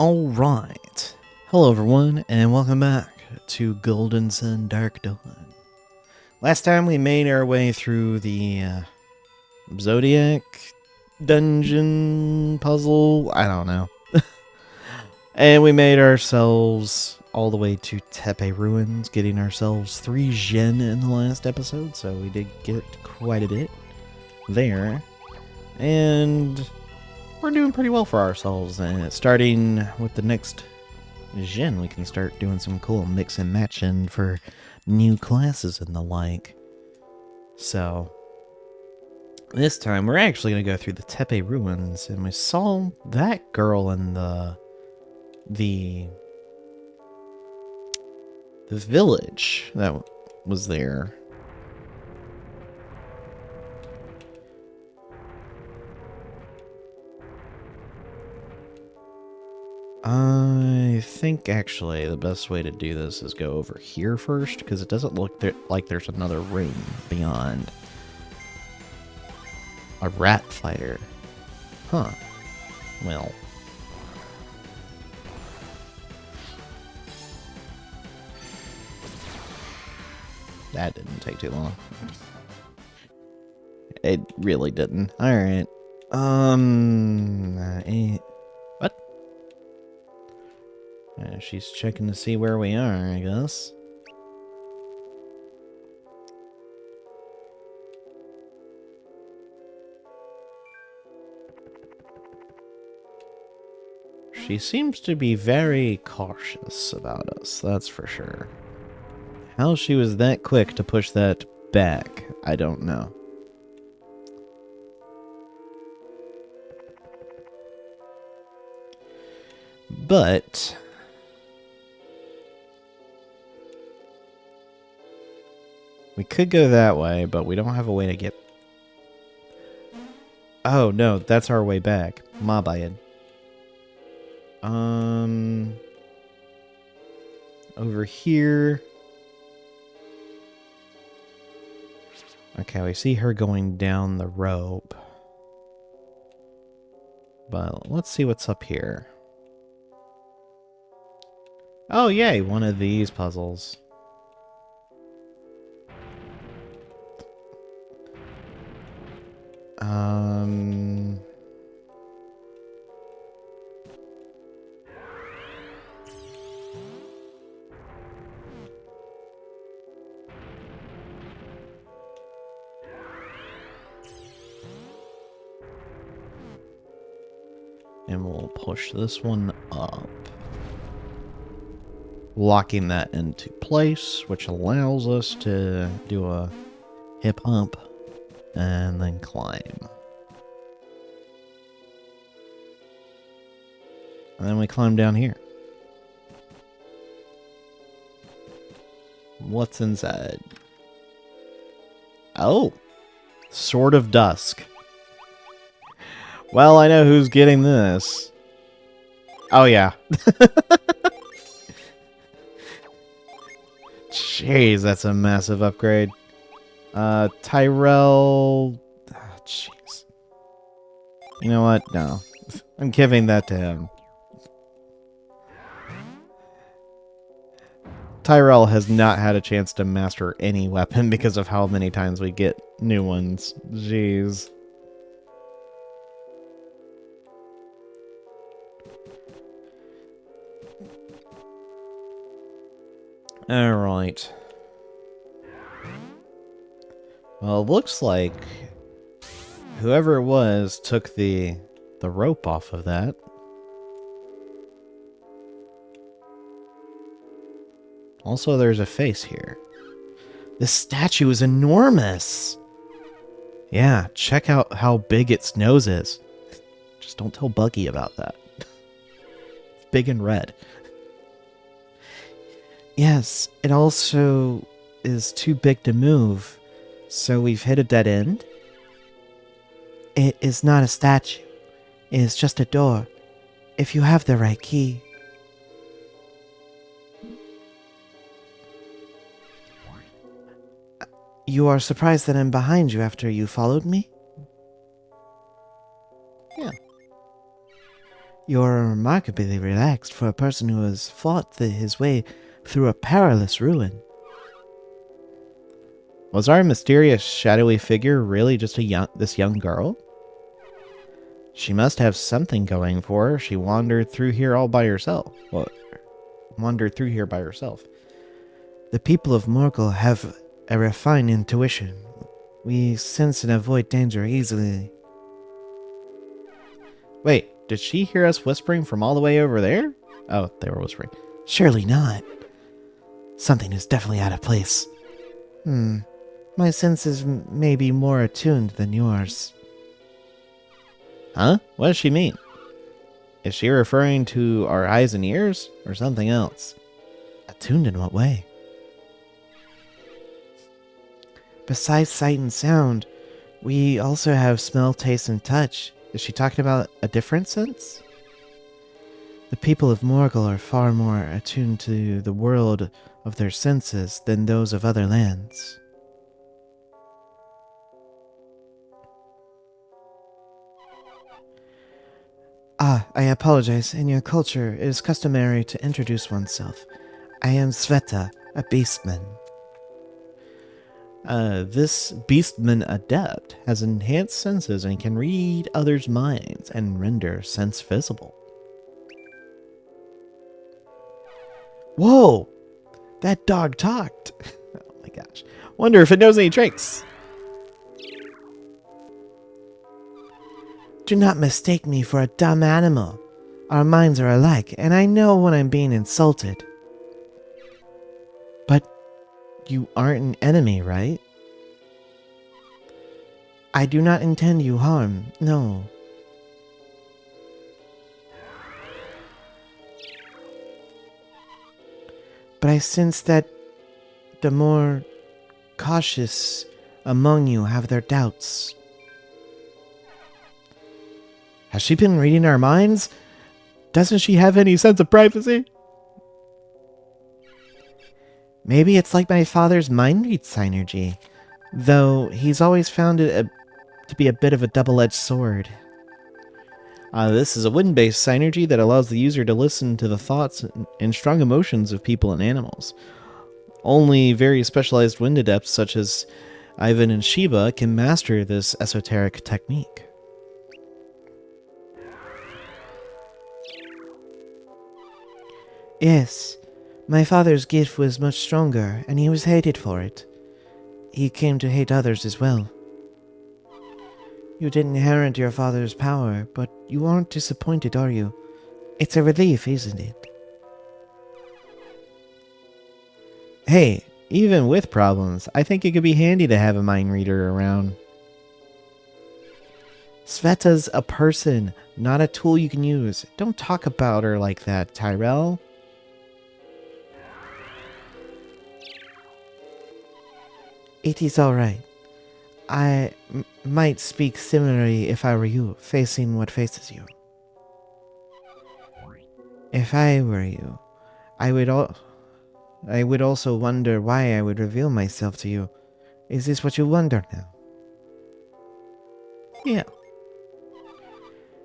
Alright. Hello everyone, and welcome back to Golden Sun Dark Dawn. Last time we made our way through the Zodiac dungeon puzzle, I don't know. And we made ourselves all the way to Tepe Ruins, getting ourselves 3 Gen in the last episode, so we did get quite a bit there. And we're doing pretty well for ourselves, and starting with the next Gen, we can start doing some cool mix and matching for new classes and the like. So, this time we're actually going to go through the Tepe Ruins, and we saw that girl in the village that was there. I think actually the best way to do this is go over here first, because it doesn't look like there's another ring beyond. A rat fighter. Huh. Well. That didn't take too long. It really didn't. Alright. What? She's checking to see where we are, I guess. She seems to be very cautious about us, that's for sure. How she was that quick to push that back, I don't know. But we could go that way, but we don't have a way to get... Oh, no, that's our way back. My bad. Over here. Okay, we see her going down the rope. But let's see what's up here. Oh, yay, one of these puzzles. And we'll push this one up, locking that into place, which allows us to do a hip hump and then climb. And then we climb down here. What's inside? Oh, Sword of Dusk. Well, I know who's getting this. Oh, yeah. Jeez, that's a massive upgrade. Tyrell... Jeez. You know what? No. I'm giving that to him. Tyrell has not had a chance to master any weapon because of how many times we get new ones. Jeez. Alright. Well, it looks like whoever it was took the rope off of that. Also, there's a face here. This statue is enormous! Yeah, check out how big its nose is. Just don't tell Buggy about that. It's big and red. Yes, it also is too big to move, so we've hit a dead end. It is not a statue. It is just a door, if you have the right key. You are surprised that I'm behind you after you followed me? Yeah. You're remarkably relaxed for a person who has fought his way through a perilous ruin. Was our mysterious shadowy figure really just this young girl? She must have something going for her. She wandered through here all by herself. Wandered through here by herself. The people of Morgul have a refined intuition. We sense and avoid danger easily. Wait, did she hear us whispering from all the way over there? Oh, they were whispering. Surely not. Something is definitely out of place. My senses may be more attuned than yours. Huh? What does she mean? Is she referring to our eyes and ears, or something else? Attuned in what way? Besides sight and sound, we also have smell, taste, and touch. Is she talking about a different sense? The people of Morgul are far more attuned to the world of their senses than those of other lands. I apologize. In your culture, it is customary to introduce oneself. I am Sveta, a Beastman. This Beastman adept has enhanced senses and can read others' minds and render sense visible. Whoa! That dog talked! Oh my gosh. Wonder if it knows any tricks. Do not mistake me for a dumb animal. Our minds are alike, and I know when I'm being insulted. But you aren't an enemy, right? I do not intend you harm, no. But I sense that the more cautious among you have their doubts. Has she been reading our minds? Doesn't she have any sense of privacy? Maybe it's like my father's mind read synergy, though he's always found it to be a bit of a double-edged sword. This is a wind-based synergy that allows the user to listen to the thoughts and strong emotions of people and animals. Only very specialized wind adepts such as Ivan and Sheba can master this esoteric technique. Yes, my father's gift was much stronger, and he was hated for it. He came to hate others as well. You didn't inherit your father's power, but you aren't disappointed, are you? It's a relief, isn't it? Hey, even with problems, I think it could be handy to have a mind reader around. Sveta's a person, not a tool you can use. Don't talk about her like that, Tyrell. It is alright. I might speak similarly if I were you, facing what faces you. If I were you, I would also wonder why I would reveal myself to you. Is this what you wonder now? Yeah.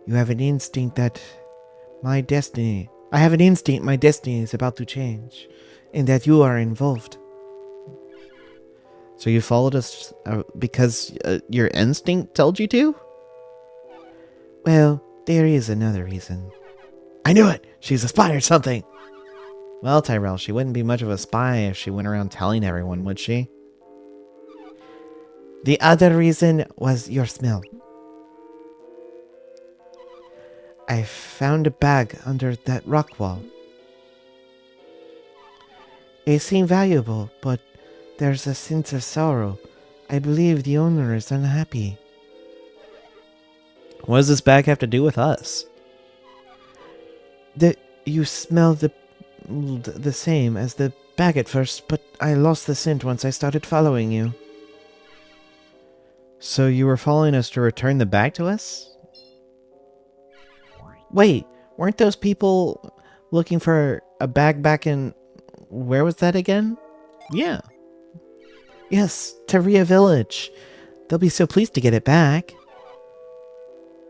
You have an instinct that I have an instinct my destiny is about to change, and that you are involved. So you followed us because your instinct told you to? Well, there is another reason. I knew it! She's a spy or something! Well, Tyrell, she wouldn't be much of a spy if she went around telling everyone, would she? The other reason was your smell. I found a bag under that rock wall. It seemed valuable, but there's a sense of sorrow. I believe the owner is unhappy. What does this bag have to do with us? You smell the same as the bag at first, but I lost the scent once I started following you. So you were following us to return the bag to us? Wait, weren't those people looking for a bag back in... Where was that again? Yeah. Yes, Taria Village. They'll be so pleased to get it back.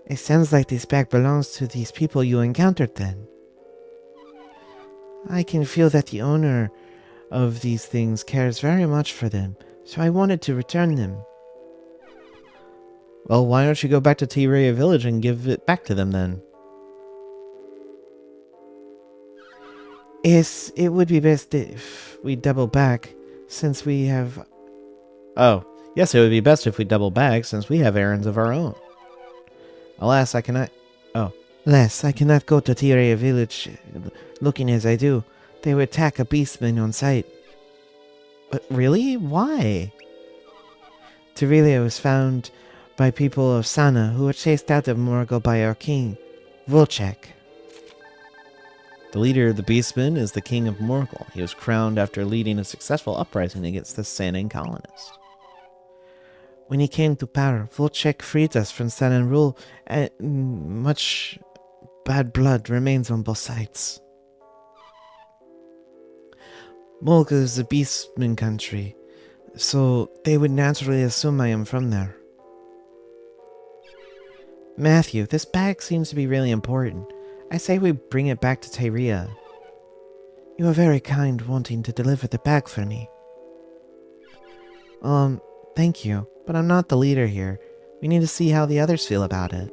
It sounds like this bag belongs to these people you encountered then. I can feel that the owner of these things cares very much for them, so I wanted to return them. Well, why don't you go back to Tyria Village and give it back to them then? Yes, it would be best if we double back, since we have... Oh, yes, it would be best if we double back since we have errands of our own. Alas, I cannot... Oh. Alas, I cannot go to Tyria Village looking as I do. They would attack a Beastman on sight. But really? Why? Tyria was found by people of Sana who were chased out of Morgul by our king, Volchek. The leader of the Beastmen is the king of Morgul. He was crowned after leading a successful uprising against the Sanan colonists. When he came to power, Volchek freed us from Sanan rule, and much bad blood remains on both sides. Morgul is a Beastman country, so they would naturally assume I am from there. Matthew, this bag seems to be really important. I say we bring it back to Tyria. You are very kind wanting to deliver the bag for me. Thank you, but I'm not the leader here. We need to see how the others feel about it.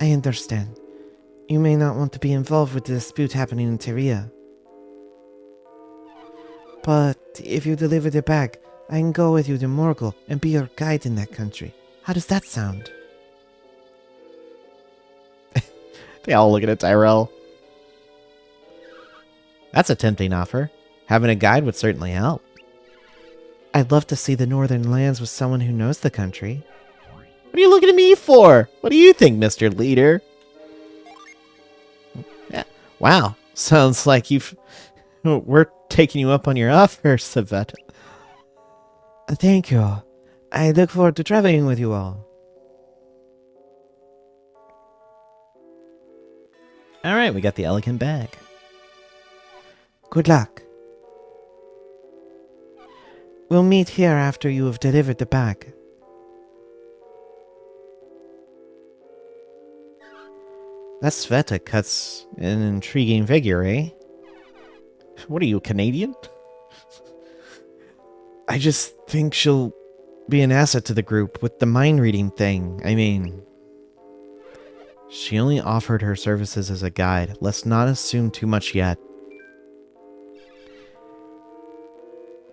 I understand. You may not want to be involved with the dispute happening in Tyria. But if you deliver the bag, I can go with you to Morgul and be your guide in that country. How does that sound? They all look at Tyrell. That's a tempting offer. Having a guide would certainly help. I'd love to see the northern lands with someone who knows the country. What are you looking at me for? What do you think, Mr. Leader? Yeah. Wow. Sounds like we're taking you up on your offer, Sveta. Thank you. I look forward to traveling with you all. Alright, we got the elegant bag. Good luck. We'll meet here after you have delivered the bag. That Sveta cuts an intriguing figure, eh? What are you, Canadian? I just think she'll be an asset to the group with the mind reading thing. I mean, she only offered her services as a guide. Let's not assume too much yet.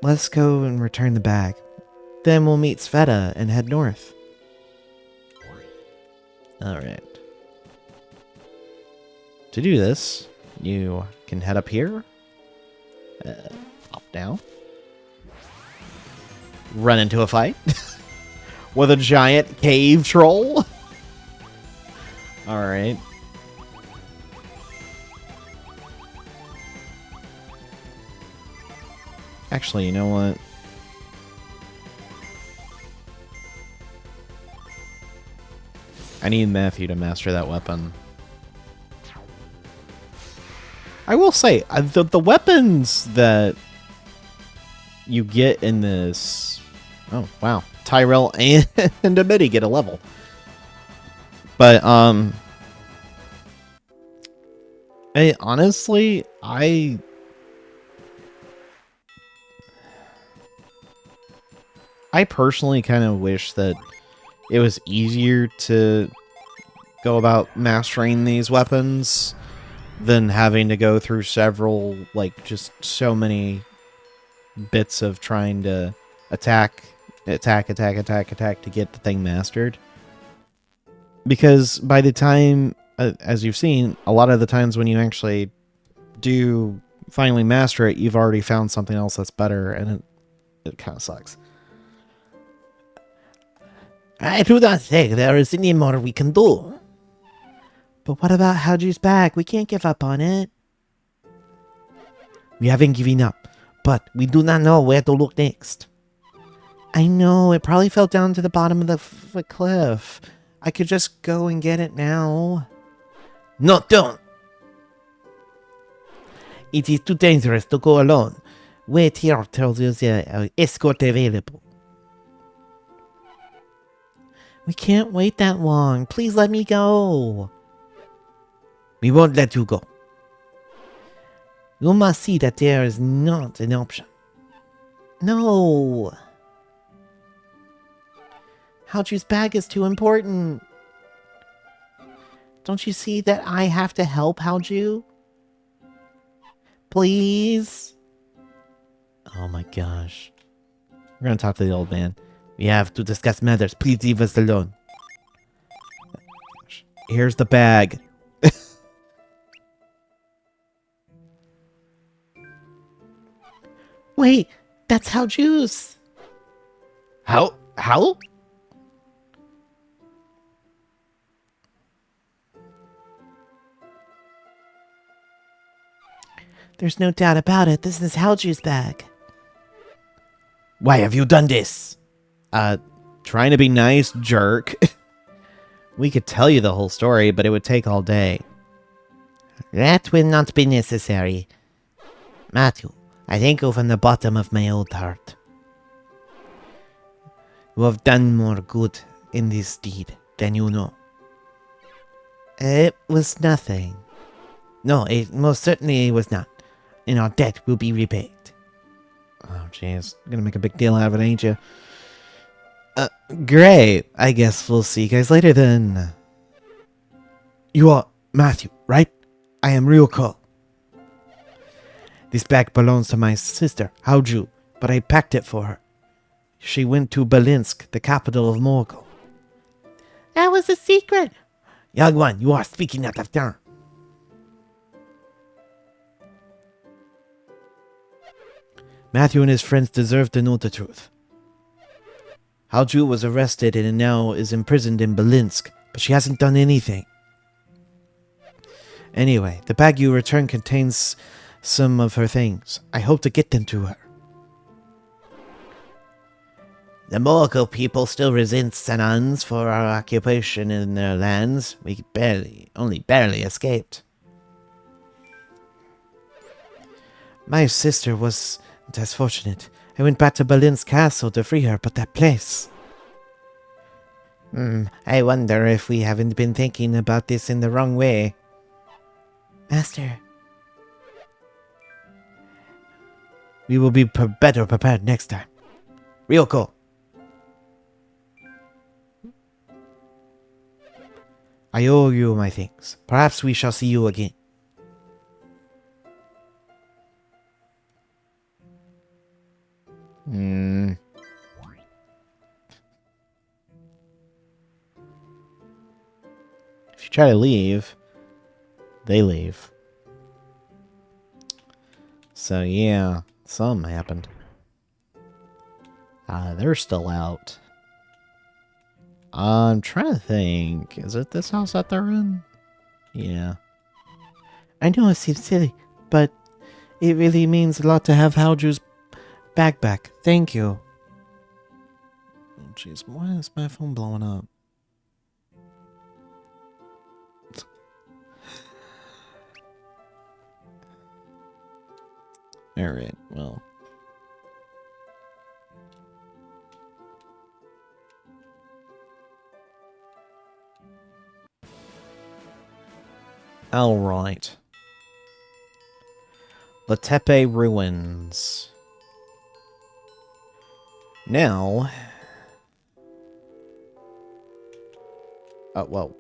Let's go and return the bag. Then we'll meet Sveta and head north. Alright. To do this, you can head up here. Up down. Run into a fight. With a giant cave troll. Alright. Actually, you know what? I need Matthew to master that weapon. I will say, the weapons that you get in this... Oh, wow. Tyrell and Amity get a level. But, honestly, I personally kind of wish that it was easier to go about mastering these weapons than having to go through several, like, just so many bits of trying to attack to get the thing mastered. Because by the time, as you've seen, a lot of the times when you actually do finally master it, you've already found something else that's better, and it kind of sucks. I do not think there is any more we can do. But what about Haji's bag? We can't give up on it. We haven't given up, but we do not know where to look next. I know, it probably fell down to the bottom of the cliff. I could just go and get it now. No, don't! It is too dangerous to go alone. Wait here till there's an escort available. We can't wait that long. Please let me go. We won't let you go. You must see that there is not an option. No. Haoju's bag is too important. Don't you see that I have to help Haoju? Please? Oh my gosh. We're gonna talk to the old man. We have to discuss matters. Please leave us alone. Here's the bag. Wait, that's Haoju's. How? There's no doubt about it. This is Haoju's bag. Why have you done this? Trying to be nice, jerk. We could tell you the whole story, but it would take all day. That will not be necessary. Matthew, I thank you from the bottom of my old heart. You have done more good in this deed than you know. It was nothing. No, it most certainly was not. And our debt will be repaid. Oh, jeez. You're gonna make a big deal out of it, ain't you? Great. I guess we'll see you guys later then. You are Matthew, right? I am Ryoko. This bag belongs to my sister, Haoju, but I packed it for her. She went to Belinsk, the capital of Mongol. That was a secret. Young one, you are speaking out of turn. Matthew and his friends deserve to know the truth. Haoju was arrested and now is imprisoned in Belinsk, but she hasn't done anything. Anyway, the bag you returned contains some of her things. I hope to get them to her. The Mongol people still resent Sanans for our occupation in their lands. We only barely escaped. My sister was as fortunate. I went back to Berlin's castle to free her, but that place... I wonder if we haven't been thinking about this in the wrong way. Master. We will be better prepared next time. Ryoko. I owe you my things. Perhaps we shall see you again. If you try to leave, they leave. So yeah, something happened. They're still out. I'm trying to think. Is it this house that they're in? Yeah. I know it seems silly, but it really means a lot to have Haoju's bag back. Thank you. Oh, jeez, why is my phone blowing up? Alright, well. Alright. The Tepe Ruins. Now... well.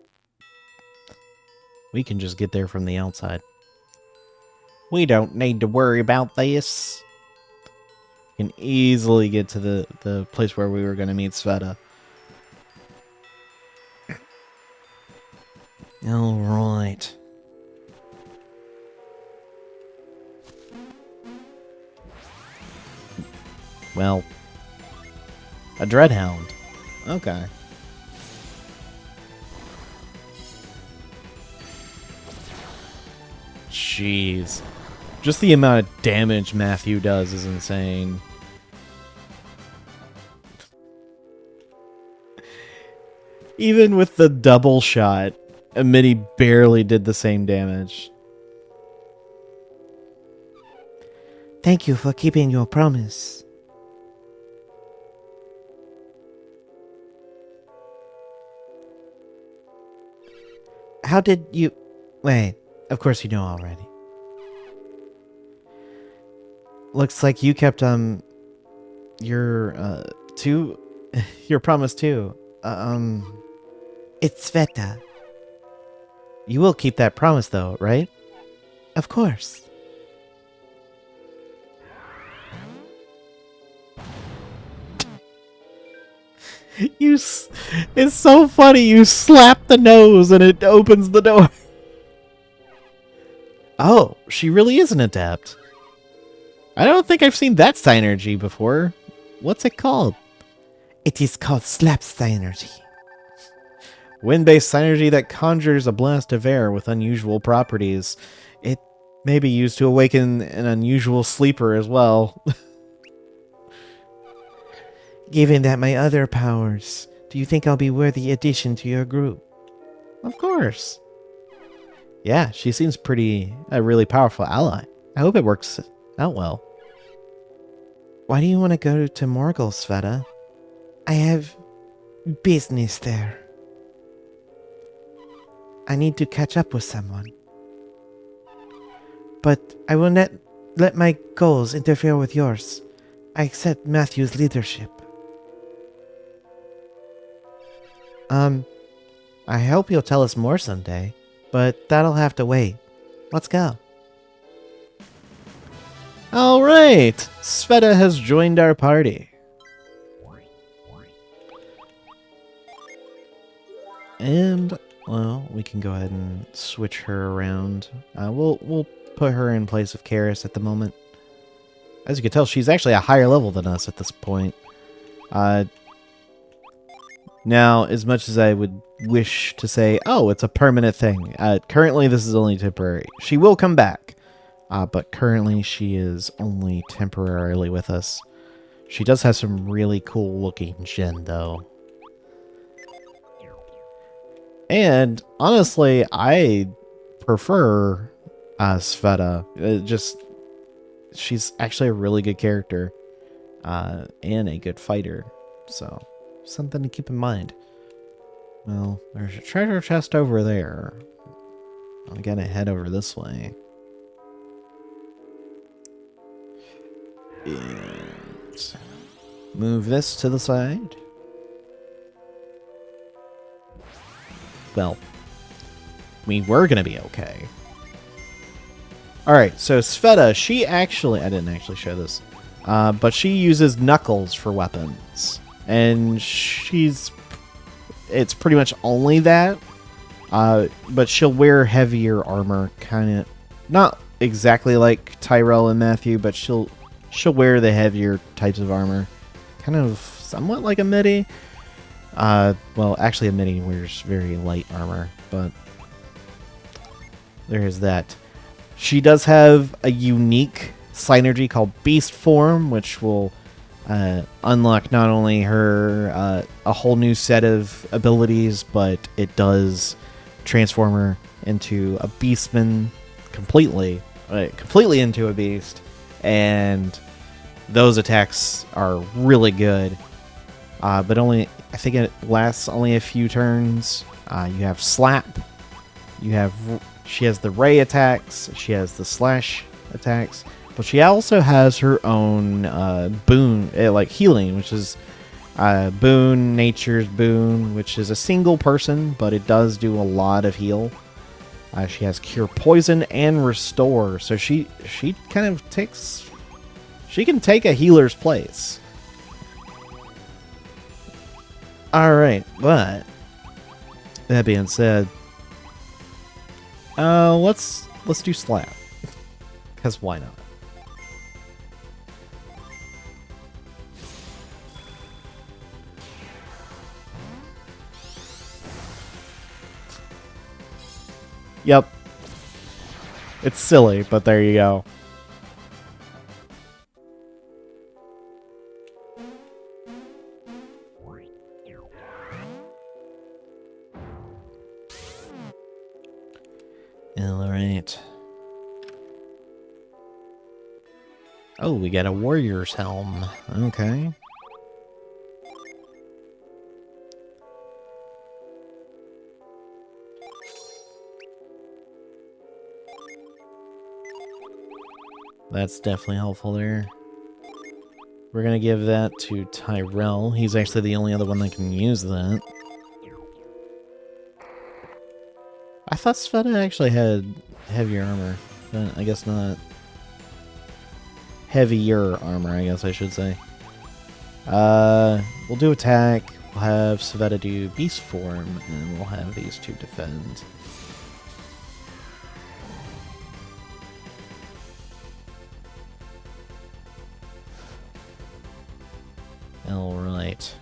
We can just get there from the outside. We don't need to worry about this. We can easily get to the place where we were going to meet Sveta. Alright. Well, a Dreadhound. Okay. Jeez. Just the amount of damage Matthew does is insane. Even with the double shot, Minnie barely did the same damage. Thank you for keeping your promise. How did you... Wait, of course you know already. Looks like you kept, your, your promise too. It's Sveta. You will keep that promise though, right? Of course. It's so funny. You slap the nose and it opens the door. Oh, she really is an adept. I don't think I've seen that synergy before. What's it called? It is called Slap Synergy. Wind-based synergy that conjures a blast of air with unusual properties. It may be used to awaken an unusual sleeper as well. Given that my other powers, do you think I'll be worthy addition to your group? Of course. Yeah, she seems a really powerful ally. I hope it works out well. Why do you want to go to Morgul, Sveta? I have business there. I need to catch up with someone. But I will not let my goals interfere with yours. I accept Matthew's leadership. I hope you'll tell us more someday, but that'll have to wait. Let's go. Alright, Sveta has joined our party. And, well, we can go ahead and switch her around. We'll put her in place of Karis at the moment. As you can tell, she's actually a higher level than us at this point. Now, as much as I would wish to say, oh, it's a permanent thing, currently this is only temporary. She will come back, but currently she is only temporarily with us. She does have some really cool looking gen, though. And, honestly, I prefer Sveta. She's actually a really good character, and a good fighter, so... something to keep in mind. Well, there's a treasure chest over there. I'm gonna head over this way. And move this to the side. Well, we were gonna be okay. Alright, so Sveta, she actually... I didn't actually show this. But she uses knuckles for weapons. And it's pretty much only that, but she'll wear heavier armor, kind of, not exactly like Tyrell and Matthew, but she'll wear the heavier types of armor, kind of somewhat like a midi. Well, actually a midi wears very light armor, but there's that. She does have a unique synergy called Beast Form, which will unlock not only her a whole new set of abilities, but it does transform her into a Beastman completely into a beast, and those attacks are really good. But only, I think it lasts only a few turns. You have Slap. She has the Ray attacks. She has the Slash attacks. But she also has her own boon, like healing, which is Boon, Nature's Boon, which is a single person, but it does do a lot of heal. She has Cure Poison and Restore, so she kind of takes... she can take a healer's place. Alright, but... that being said... let's do Slap. Because why not? Yep. It's silly, but there you go. Alright. Oh, we got a warrior's helm. Okay. That's definitely helpful there. We're going to give that to Tyrell. He's actually the only other one that can use that. I thought Sveta actually had heavier armor, but I guess not. Heavier armor, I guess I should say. We'll do attack. We'll have Sveta do beast form, and we'll have these two defend. Alright.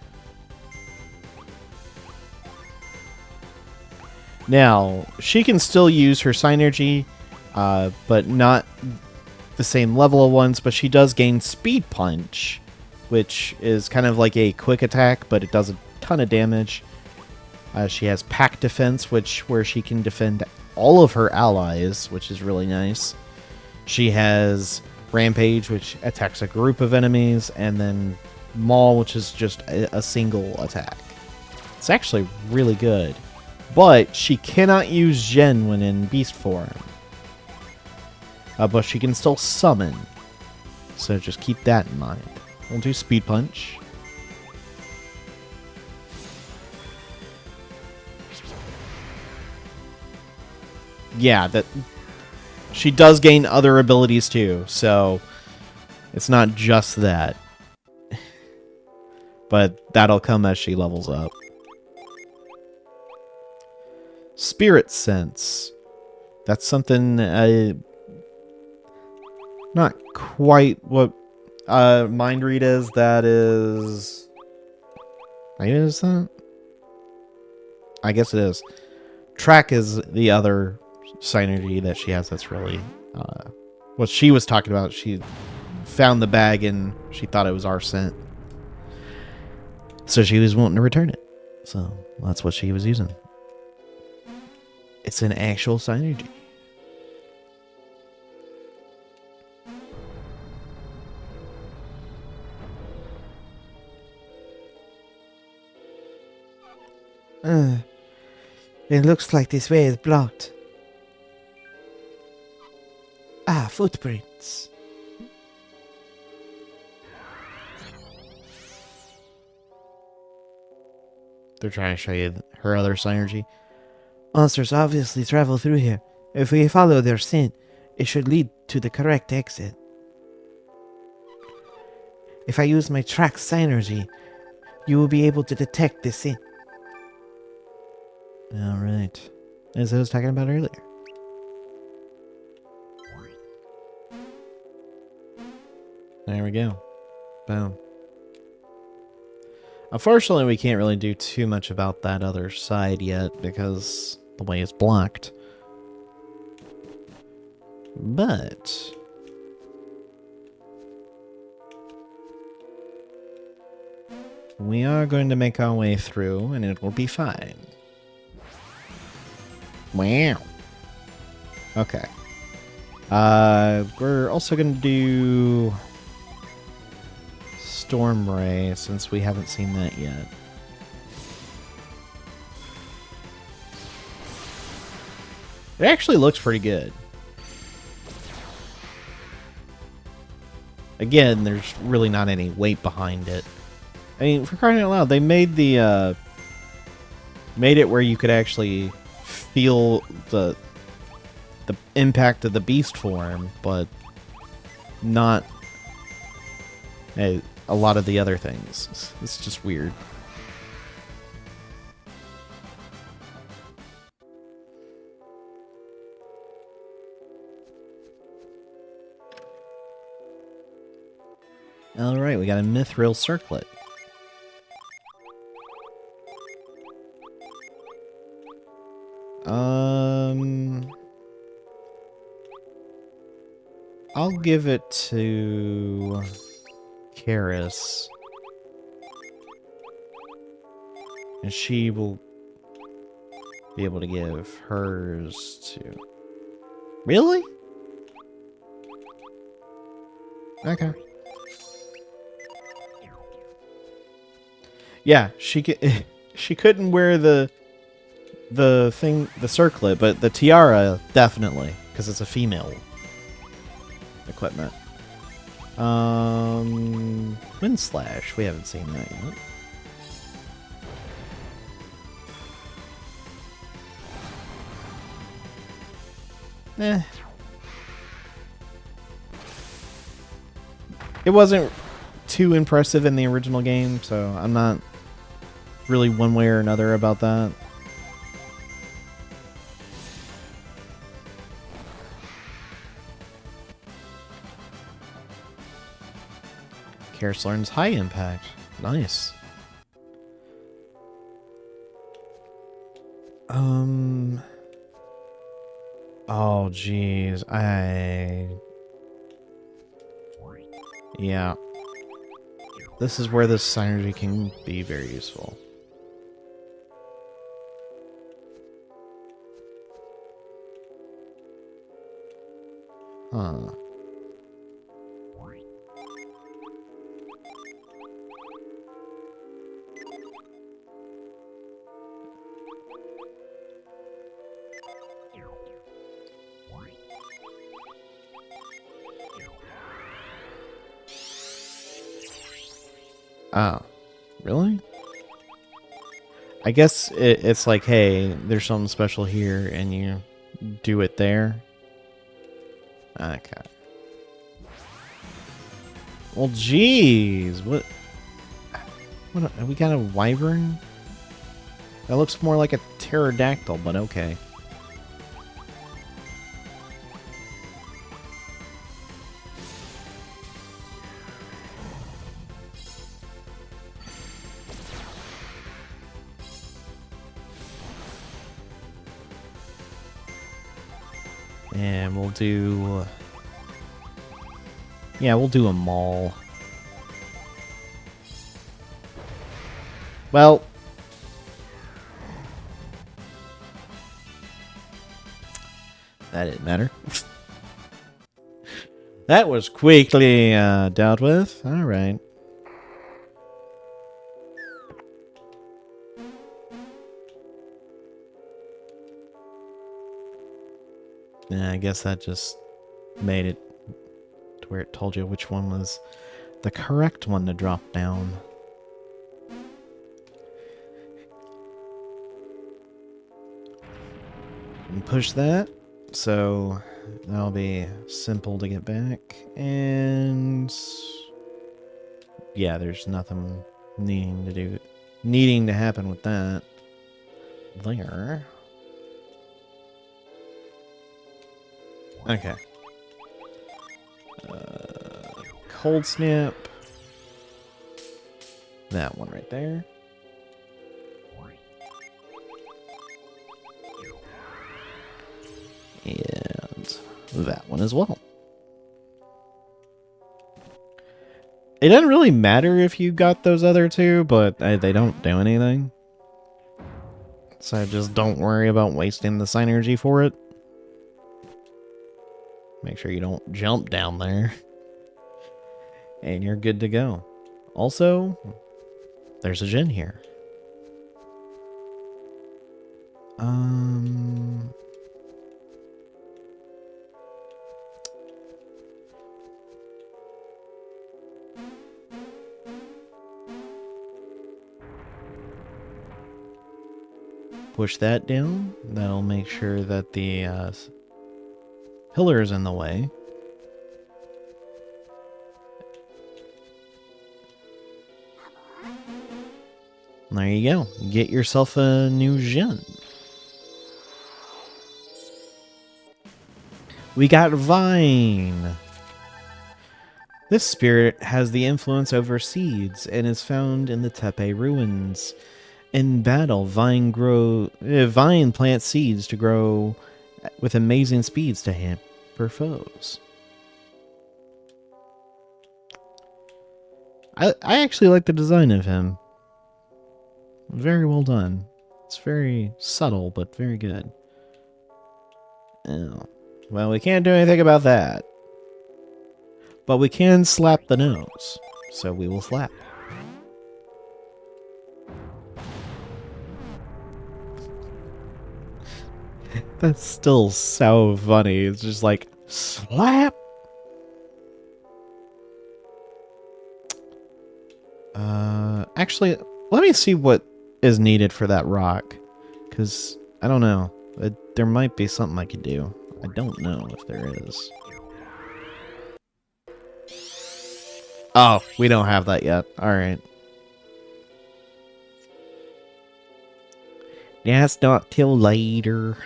Now, she can still use her Synergy, but not the same level of ones, but she does gain Speed Punch, which is kind of like a quick attack, but it does a ton of damage. She has Pack Defense, where she can defend all of her allies, which is really nice. She has Rampage, which attacks a group of enemies, and then Maul, which is just a single attack. It's actually really good. But she cannot use Gen when in beast form. But she can still summon. So just keep that in mind. We'll do Speed Punch. Yeah, that she does gain other abilities too, so it's not just that. But that'll come as she levels up. Spirit Sense. That's something not quite what Mind Read is. That is... Is that? I guess it is. Track is the other synergy that she has that's really... what she was talking about. She found the bag and she thought it was our scent. So she was wanting to return it. So that's what she was using. It's an actual synergy. It looks like this way is blocked. Ah, footprints. They're trying to show you her other synergy. Monsters obviously travel through here. If we follow their scent, it should lead to the correct exit. If I use my track synergy, you will be able to detect the scent. Alright. As I was talking about earlier. There we go. Boom. Unfortunately, we can't really do too much about that other side yet because the way is blocked. But we are going to make our way through and it will be fine. Wow. Okay. We're also going to do Storm Ray, since we haven't seen that yet. It actually looks pretty good. Again, there's really not any weight behind it. I mean, for crying out loud, they made the made it where you could actually feel the impact of the beast form, but not a lot of the other things. It's just weird. Alright, we got a Mithril Circlet. I'll give it to Karis. And she will be able to give hers to... Really? Okay. Yeah, she couldn't wear the circlet, but the tiara definitely, because it's a female. equipment. Wind Slash. We haven't seen that yet. Eh. It wasn't too impressive in the original game, so I'm not really one way or another about that. Karis learns High Impact. Nice. Oh, jeez. Yeah. This is where this synergy can be very useful. Huh. Oh, really? I guess it's like, hey, there's something special here, and you do it there. Okay. Well, jeez, what? We got a wyvern? That looks more like a pterodactyl, but okay. And we'll do... Yeah, we'll do a mall. Well... That didn't matter. That was quickly dealt with. Alright. Yeah, I guess that just made it to where it told you which one was the correct one to drop down. And push that, so that'll be simple to get back. And yeah, there's nothing needing to happen with that. There. Okay. Cold Snap. That one right there. And that one as well. It doesn't really matter if you got those other two, but they don't do anything. So just don't worry about wasting the synergy for it. Make sure you don't jump down there. And you're good to go. Also, there's a gen here. Push that down. That'll make sure that the pillar is in the way. There you go. Get yourself a new gen. We got Vine. This spirit has the influence over seeds and is found in the Tepe ruins. In battle, Vine plants seeds to grow with amazing speeds to hamper foes. I actually like the design of him. Very well done. It's very subtle, but very good. Oh. Well, we can't do anything about that. But we can slap the nose. So we will slap. That's still so funny. It's just like, slap! Actually, let me see what is needed for that rock. Because, I don't know. There might be something I could do. I don't know if there is. Oh, we don't have that yet. Alright. That's not till later.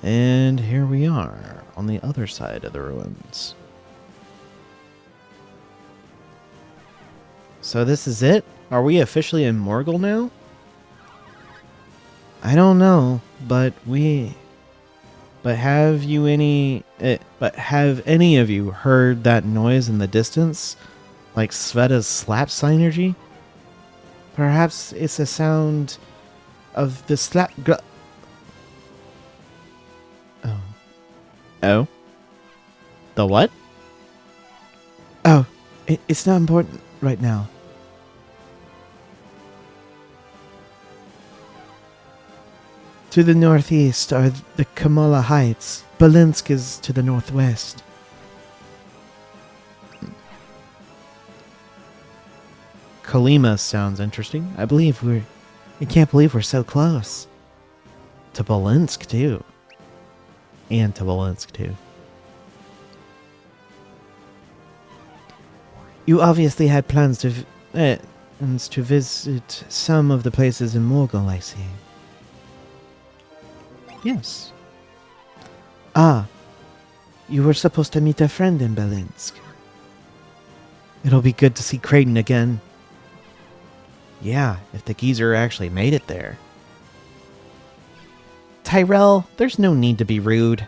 And here we are, on the other side of the ruins. So this is it? Are we officially in Morgul now? I don't know, but have any of you heard that noise in the distance? Like Sveta's slap synergy? Perhaps it's a sound of the slap. Oh. Oh? The what? Oh, it's not important right now. To the northeast are the Kamala Heights. Belinsk is to the northwest. Kalima sounds interesting. I can't believe we're so close. To Belinsk, too. And to Belinsk, too. You obviously had plans to visit some of the places in Morgul, I see. Yes. Ah, you were supposed to meet a friend in Belinsk. It'll be good to see Kraden again. Yeah, if the geezer actually made it there. Tyrell, there's no need to be rude.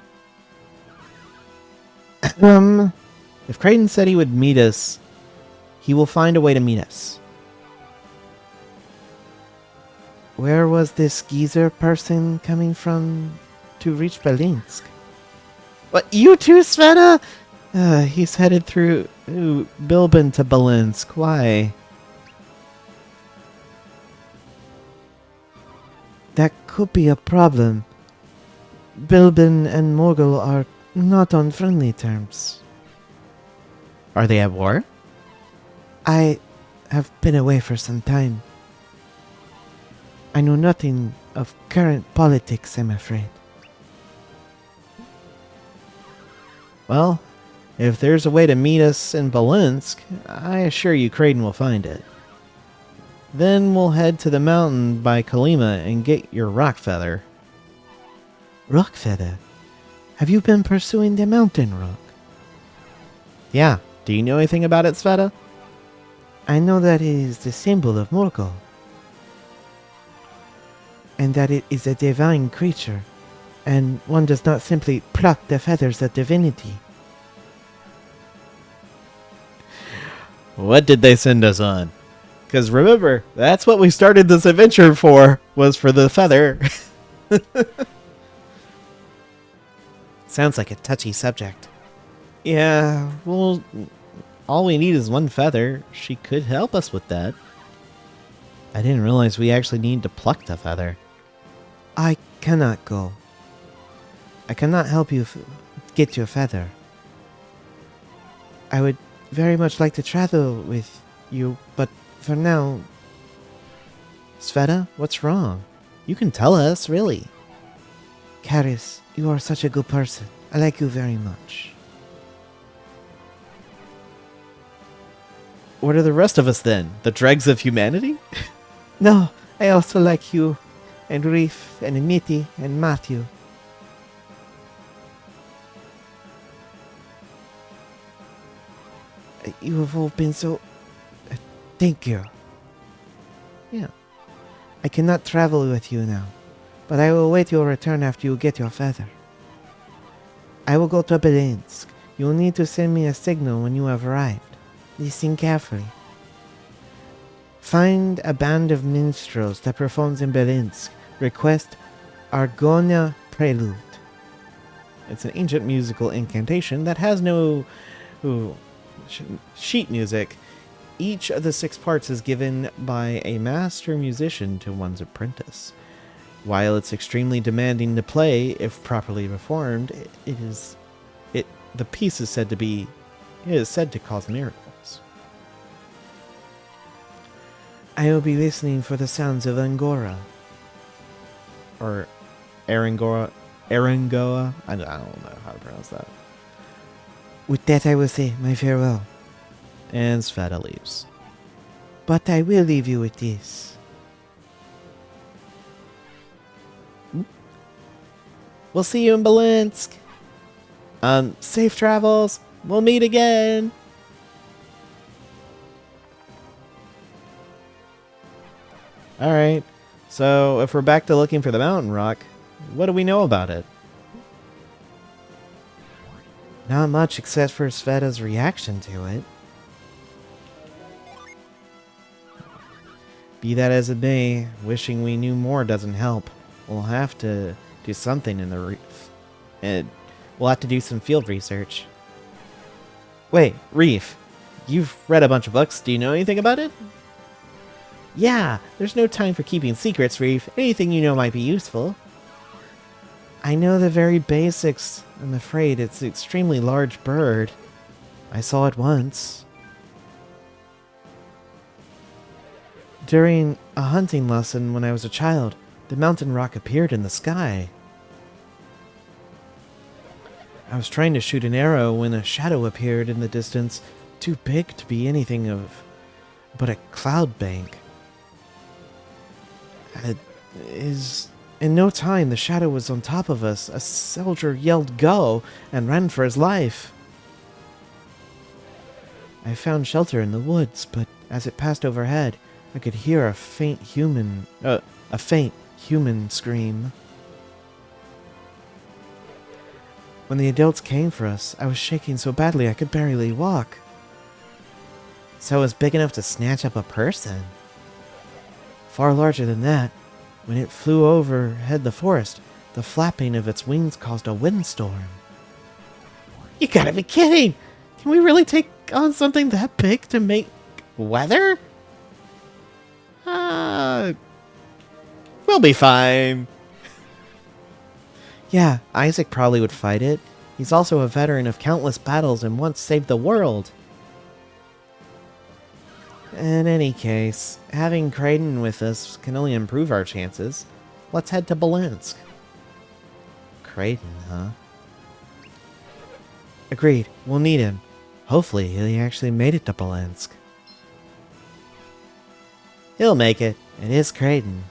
If Kraden said he would meet us, he will find a way to meet us. Where was this geezer person coming from to reach Belinsk? What, you too, Sveta? He's headed through Bilbin to Belinsk. Why? That could be a problem. Bilbin and Morgul are not on friendly terms. Are they at war? I have been away for some time. I know nothing of current politics, I'm afraid. Well, if there's a way to meet us in Belinsk, I assure you Kraden will find it. Then we'll head to the mountain by Kalima and get your rock feather. Rock feather? Have you been pursuing the mountain rock? Yeah. Do you know anything about it, Sveta? I know that it is the symbol of Morgul. And that it is a divine creature. And one does not simply pluck the feathers of divinity. What did they send us on? Because remember, that's what we started this adventure for, was for the feather. Sounds like a touchy subject. Yeah, well, all we need is one feather. She could help us with that. I didn't realize we actually need to pluck the feather. I cannot go. I cannot help you get your feather. I would very much like to travel with you, but for now... Sveta, what's wrong? You can tell us, really. Karis, you are such a good person. I like you very much. What are the rest of us then? The dregs of humanity? No, I also like you, and Reef, and Mitty, and Matthew. You have all been so... thank you. Yeah. I cannot travel with you now, but I will wait your return after you get your feather. I will go to Belinsk. You will need to send me a signal when you have arrived. Listen carefully. Find a band of minstrels that performs in Belinsk. Request Argonia Prelude. It's an ancient musical incantation that has no sheet music. Each of the 6 parts is given by a master musician to one's apprentice. While it's extremely demanding to play, if properly performed, the piece is said to cause miracles. I will be listening for the sounds of Angora. Or Arangora. Arangoa? I don't know how to pronounce that. With that I will say my farewell. And Sveta leaves. But I will leave you with this. We'll see you in Belinsk. Safe travels. We'll meet again. Alright. So, if we're back to looking for the mountain rock, what do we know about it? Not much except for Sveta's reaction to it. Be that as it may, wishing we knew more doesn't help. We'll have to do something in the reef. And we'll have to do some field research. Wait, Reef, you've read a bunch of books. Do you know anything about it? Yeah, there's no time for keeping secrets, Reef. Anything you know might be useful. I know the very basics. I'm afraid it's an extremely large bird. I saw it once. During a hunting lesson when I was a child, the mountain rock appeared in the sky. I was trying to shoot an arrow when a shadow appeared in the distance, too big to be anything but a cloud bank. In no time, the shadow was on top of us. A soldier yelled "Go!" and ran for his life. I found shelter in the woods, but as it passed overhead, I could hear a faint human scream. When the adults came for us, I was shaking so badly I could barely walk. So it was big enough to snatch up a person? Far larger than that. When it flew overhead the forest, the flapping of its wings caused a windstorm. You gotta be kidding! Can we really take on something that big to make weather? We'll be fine. Yeah, Isaac probably would fight it. He's also a veteran of countless battles and once saved the world. In any case, having Kraden with us can only improve our chances. Let's head to Belinsk. Kraden, huh? Agreed, we'll need him. Hopefully he actually made it to Belinsk. He'll make it. It is Kraden.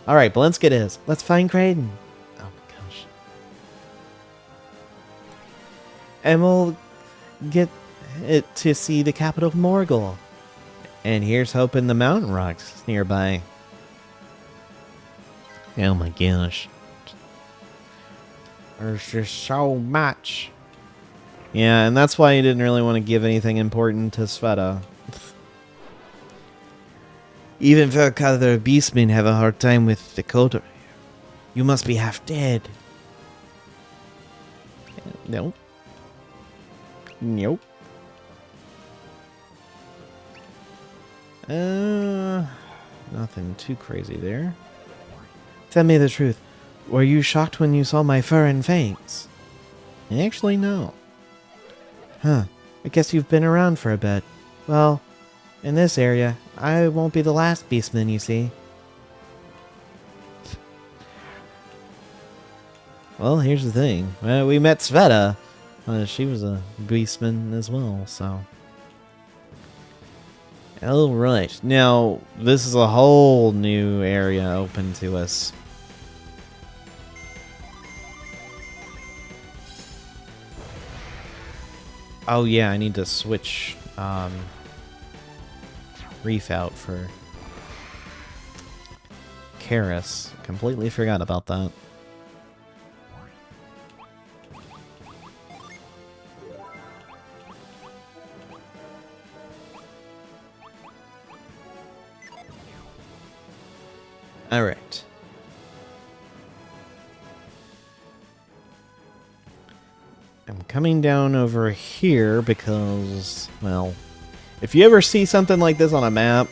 Alright, Belinsk it is. Let's find Kraden. Oh my gosh. And we'll get it to see the capital of Morgul. And here's hoping the mountain rock's nearby. Oh my gosh. There's just so much. Yeah, and that's why you didn't really want to give anything important to Sveta. Even Velkather Beastmen have a hard time with the Kotor. You must be half dead. Nope. Nope. Nothing too crazy there. Tell me the truth. Were you shocked when you saw my fur and fangs? Actually, no. Huh. I guess you've been around for a bit. Well, in this area, I won't be the last Beastman you see. Well, here's the thing. We met Sveta. She was a Beastman as well, so... Alright, now, this is a whole new area open to us. Oh yeah, I need to switch Reef out for Karis. Completely forgot about that. Alright. I'm coming down over here because, well, if you ever see something like this on a map,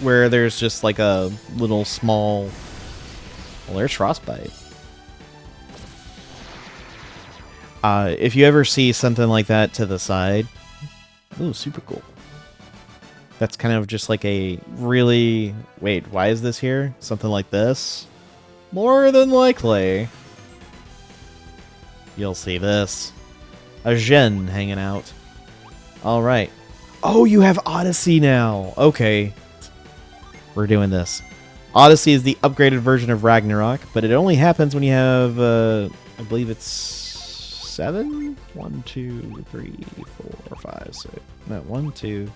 where there's just like a little small... Well, there's Frostbite. If you ever see something like that to the side, ooh, super cool. That's kind of just like a really... Wait, why is this here? Something like this? More than likely, you'll see this. A Zhen hanging out. Alright. Oh, you have Odyssey now! Okay. We're doing this. Odyssey is the upgraded version of Ragnarok, but it only happens when you have, I believe it's 7? 1, 2, 3, 4, 5, 6. No, 1, 2...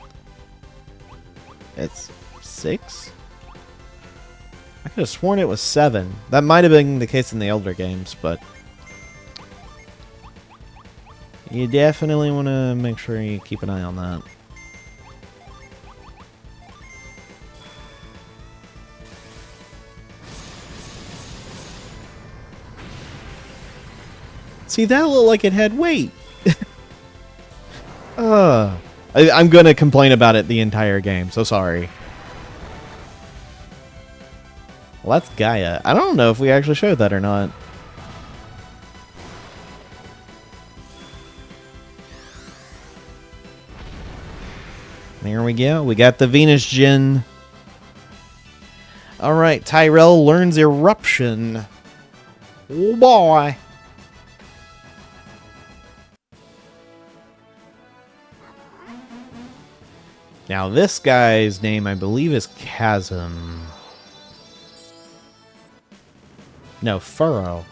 It's 6? I could have sworn it was 7. That might have been the case in the older games, but... You definitely want to make sure you keep an eye on that. See, that looked like it had weight. I'm gonna complain about it the entire game, so sorry. Well, that's Gaia. I don't know if we actually showed that or not. There we go. We got the Venus Djinn. Alright, Tyrell learns Eruption. Oh boy. Now this guy's name, I believe, is Chasm. No, Furrow.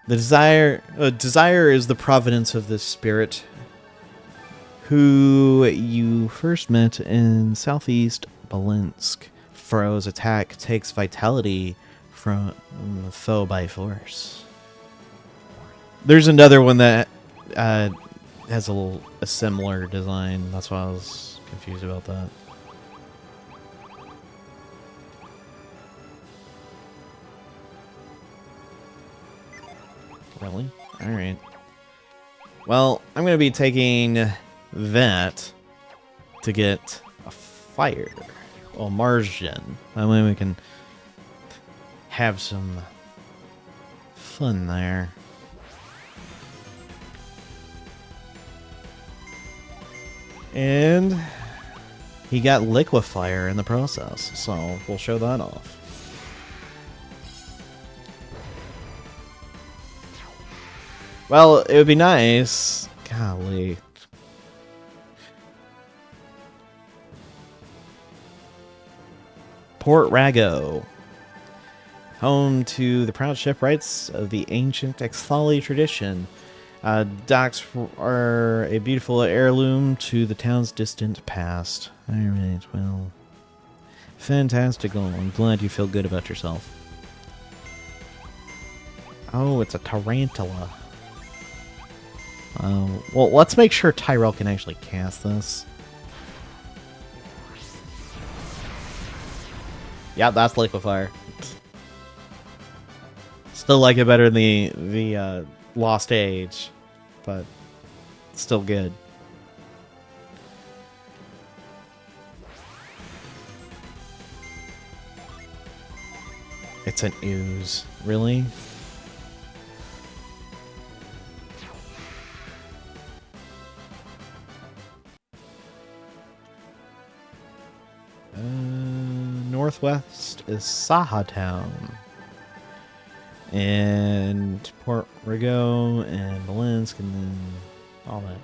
The desire is the providence of this spirit, who you first met in southeast Belinsk. Furrow's attack takes vitality from the foe by force. There's another one that has a similar design. That's why I was confused about that. Really? Alright. Well, I'm going to be taking that to get a fire. Well, Mars Gen. That way we can have some fun there. And he got Liquefier in the process, so we'll show that off. Well, it would be nice. Golly. Port Rago. Home to the proud shipwrights of the ancient Exthali tradition. Docks are a beautiful heirloom to the town's distant past. Alright, well. Fantastical. I'm glad you feel good about yourself. Oh, it's a tarantula. Well, let's make sure Tyrell can actually cast this. Yeah, that's Liquefier. Still like it better than the Lost Age, but still good. It's an ooze. Really? Northwest is Saha Town. And Port Rigo and Belinsk and then all that.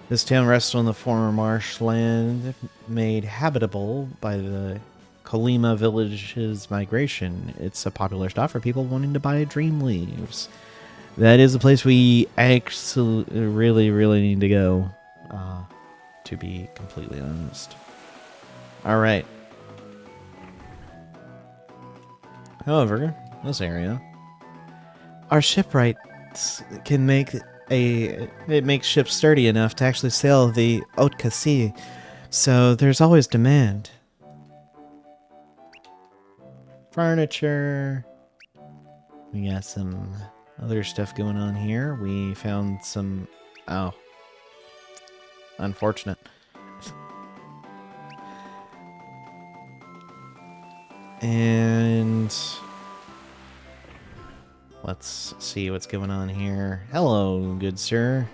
This town rests on the former marshland made habitable by the Kolima village's migration. It's a popular stop for people wanting to buy dream leaves. That is a place we actually really need to go, to be completely honest. Alright. However, this area, our shipwrights can make it makes ships sturdy enough to actually sail the Haute Sea, so there's always demand. Furniture. We got some other stuff going on here. We found some... Oh. Unfortunate. And... Let's see what's going on here. Hello, good sir.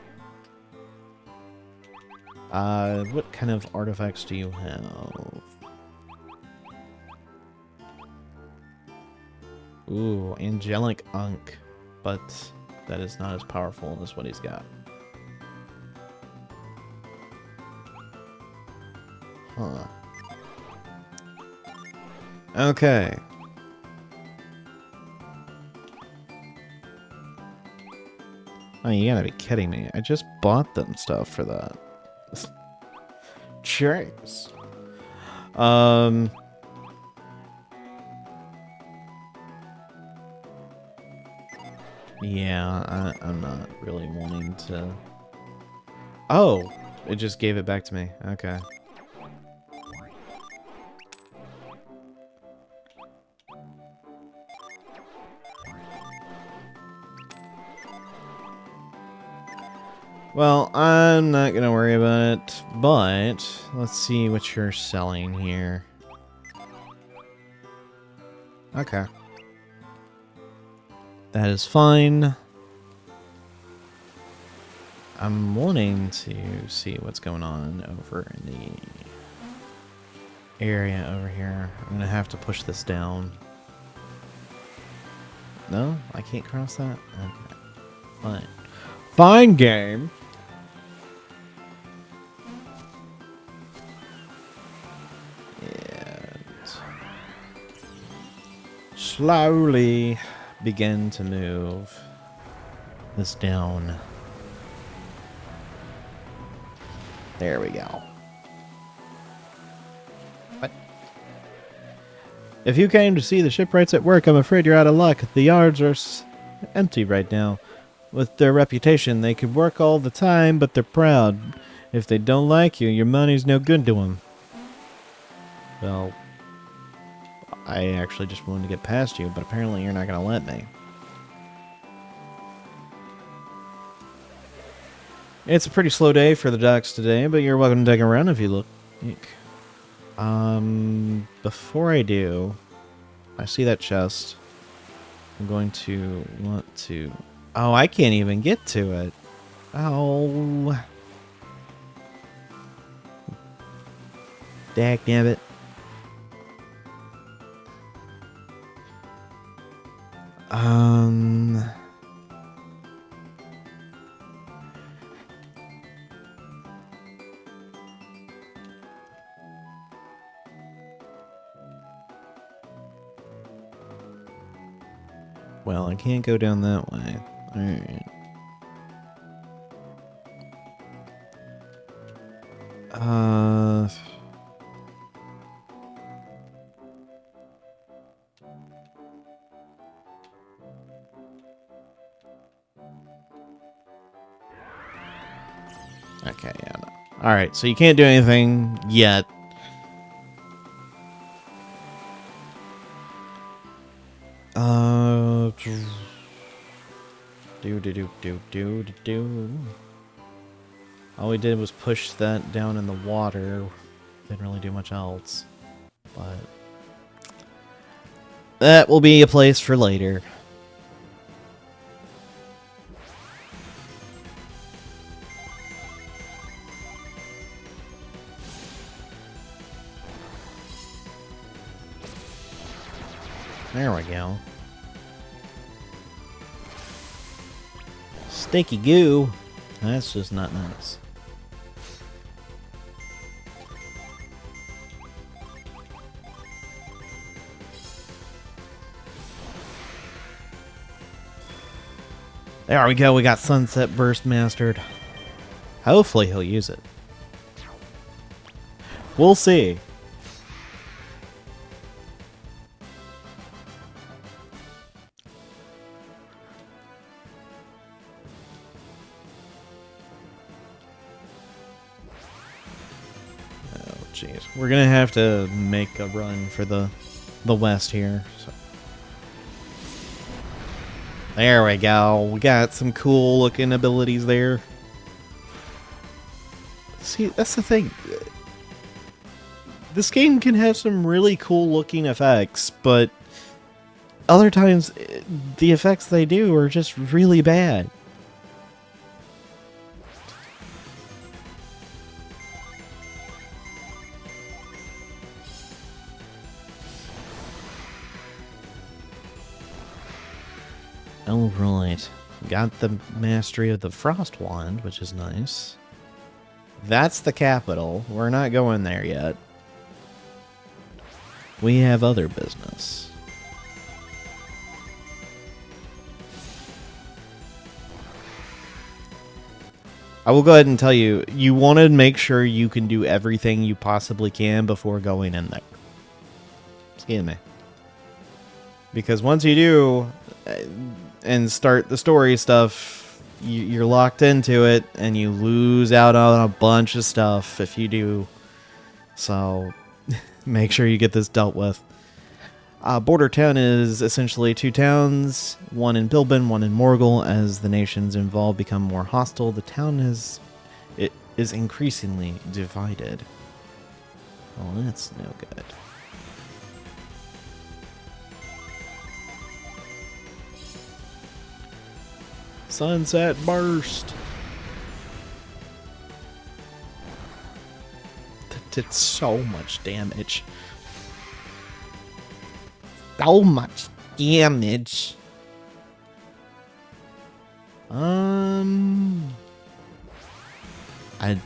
What kind of artifacts do you have? Ooh, angelic unk, but that is not as powerful as what he's got. Huh. Okay. Oh, you gotta be kidding me. I just bought them stuff for that. Cheers. Yeah, I'm not really wanting to... Oh! It just gave it back to me. Okay. Well, I'm not gonna worry about it, but let's see what you're selling here. Okay. That is fine. I'm wanting to see what's going on over in the area over here. I'm gonna have to push this down. No? I can't cross that? Okay. Fine. Fine game. Slowly begin to move this down. There we go. What? If you came to see the shipwrights at work, I'm afraid you're out of luck. The yards are empty right now. With their reputation, they could work all the time, but they're proud. If they don't like you, your money's no good to them. Well... I actually just wanted to get past you, but apparently you're not going to let me. It's a pretty slow day for the docks today, but you're welcome to take a run if you look. Before I do, I see that chest. I'm going to want to... Oh, I can't even get to it. Oh. Dagnabbit. Well, I can't go down that way. Alright. Okay, yeah, no. Alright, so you can't do anything yet. All we did was push that down in the water. Didn't really do much else. But that will be a place for later. There we go. Sticky goo. That's just not nice. There we go. We got Sunset Burst mastered. Hopefully he'll use it. We'll see. Jeez, we're gonna have to make a run for the west here. So. There we go. We got some cool looking abilities there. See, that's the thing. This game can have some really cool looking effects, but other times, the effects they do are just really bad. Oh, right. Got the mastery of the Frost Wand, which is nice. That's the capital. We're not going there yet. We have other business. I will go ahead and tell you, you want to make sure you can do everything you possibly can before going in there. Excuse me. Because once you do, and start the story stuff, you're locked into it, and you lose out on a bunch of stuff if you do. So, make sure you get this dealt with. Border Town is essentially two towns, one in Bilbin, one in Morgul. As the nations involved become more hostile, the town is increasingly divided. Well, that's no good. Sunset Burst. That did so much damage. So much damage. I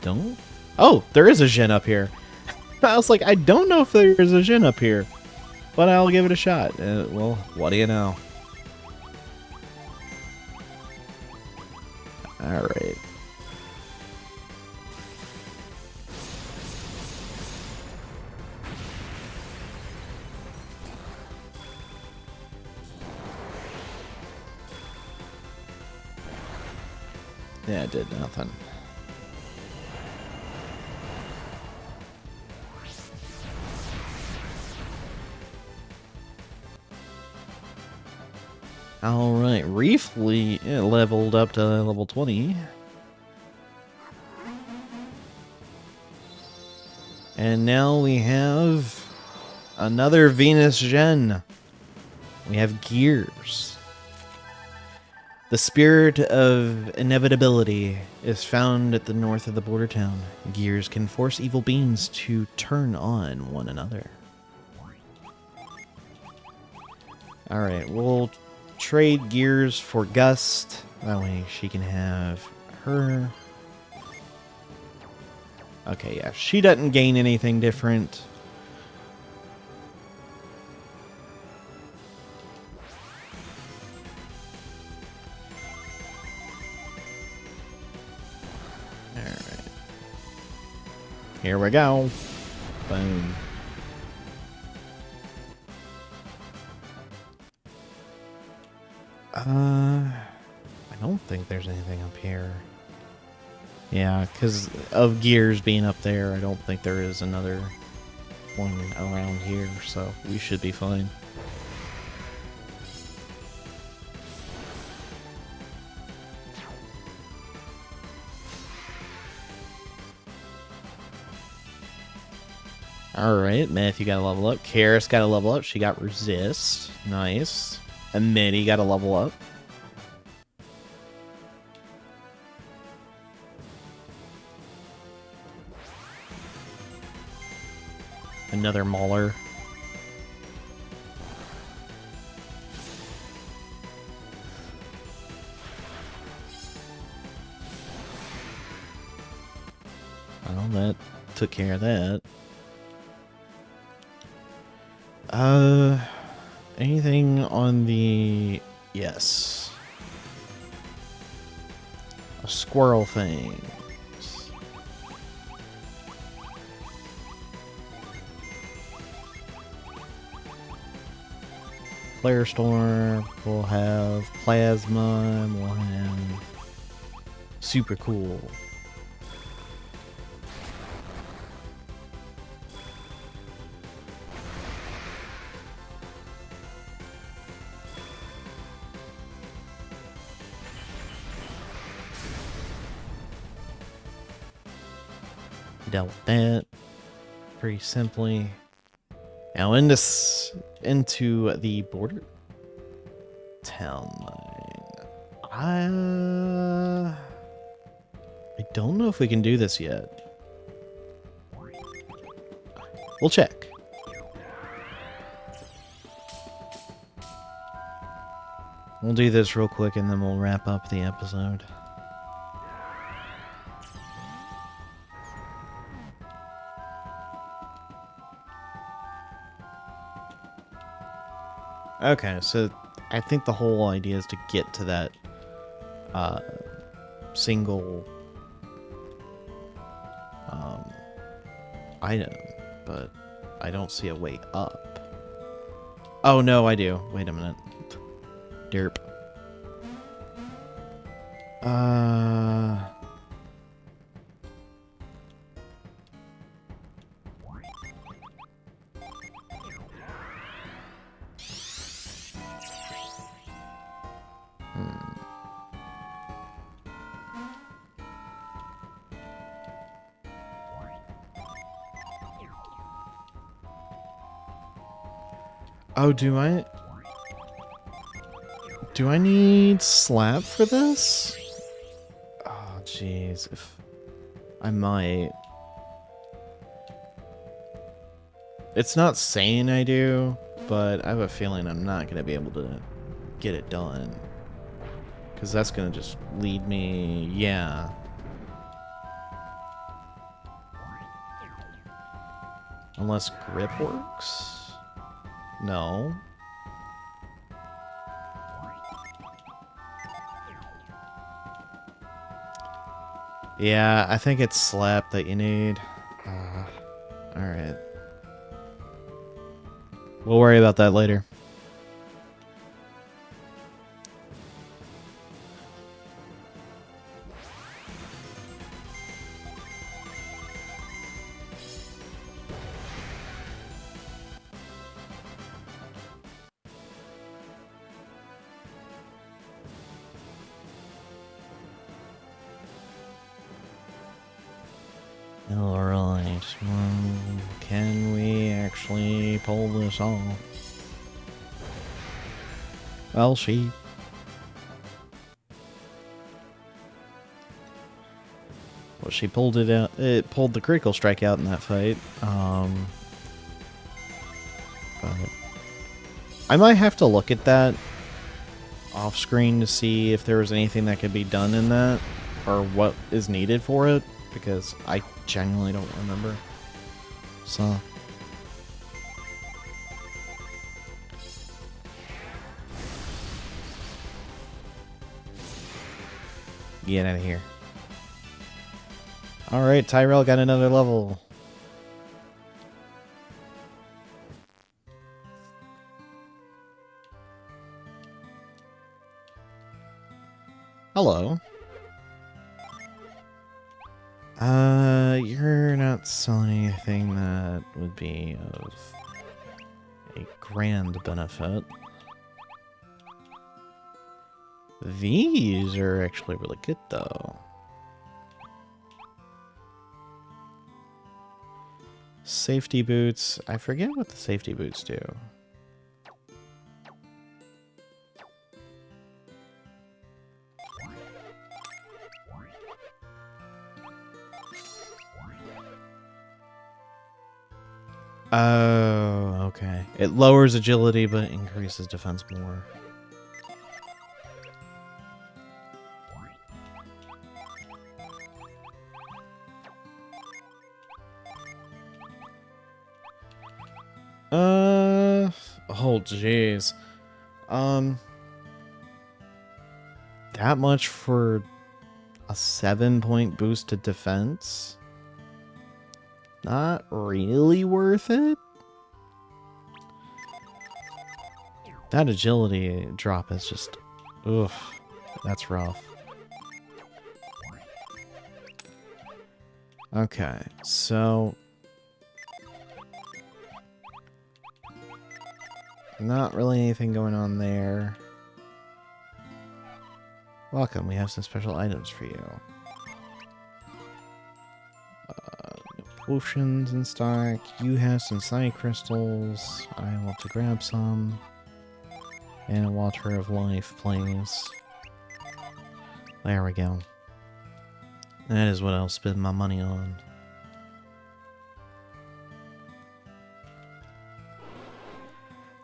don't. Oh, there is a Jin up here. I was like, I don't know if there is a Jin up here, but I'll give it a shot. Well, what do you know? All right. Yeah, it did nothing. Alright, Reef leveled up to level 20. And now we have another Venus Gen. We have Gears. The spirit of inevitability is found at the north of the border town. Gears can force evil beings to turn on one another. Alright, we'll trade Gears for Gust. That way she can have her. Okay, yeah, she doesn't gain anything different. Alright. Here we go. Boom. I don't think there's anything up here. Yeah, because of Gears being up there, I don't think there is another one around here, so we should be fine. Alright, Matthew got a level up. Karis got a level up. She got Resist. Nice. And Minnie got a level up. Another Mauler. Well, that took care of that. Anything on the... Yes. A squirrel thing. Flare Storm, we'll have Plasma, and we'll have Super Cool. Dealt with that pretty simply. Now into the border. town line. I don't know if we can do this yet. We'll check. We'll do this real quick and then we'll wrap up the episode. Okay, so I think the whole idea is to get to that single item, but I don't see a way up. Oh, no, I do. Wait a minute. Derp. Oh, do I need slap for this? Oh, jeez. If I might. It's not saying I do, but I have a feeling I'm not going to be able to get it done. Because that's going to just lead me... Yeah. Unless grip works? No. Yeah, I think it's slap that you need. Alright. We'll worry about that later. Alright, well, can we actually pull this off? Well, she... Well, she pulled it out. It pulled the critical strike out in that fight. But I might have to look at that off screen to see if there was anything that could be done in that, or what is needed for it, because I genuinely don't remember. So... Get out of here. Alright, Tyrell got another level. Hello. You're not selling anything that would be of a grand benefit. These are actually really good, though. Safety boots. I forget what the safety boots do. Oh, okay. It lowers agility, but increases defense more. Oh, jeez. That much for a 7-point boost to defense? Not really worth it. That agility drop is just... Oof. That's rough. Okay, so... Not really anything going on there. Welcome, we have some special items for you. Potions in stock. You have some side crystals. I want to grab some. And Water of Life, please. There we go. That is what I'll spend my money on.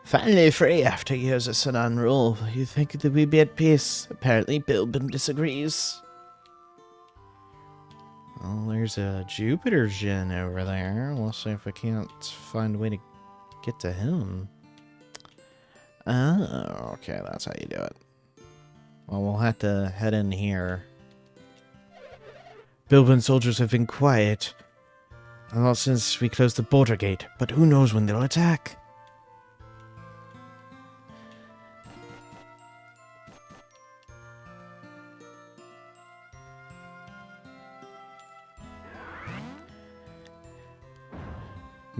Finally free after years of Sudan rule. You think that we'd be at peace? Apparently Bilbin disagrees. Well, there's a Jupiter Gen over there. Let's see if we can't find a way to get to him. Oh, okay, that's how you do it. Well, we'll have to head in here. Bilbin soldiers have been quiet. Not since we closed the border gate, but who knows when they'll attack.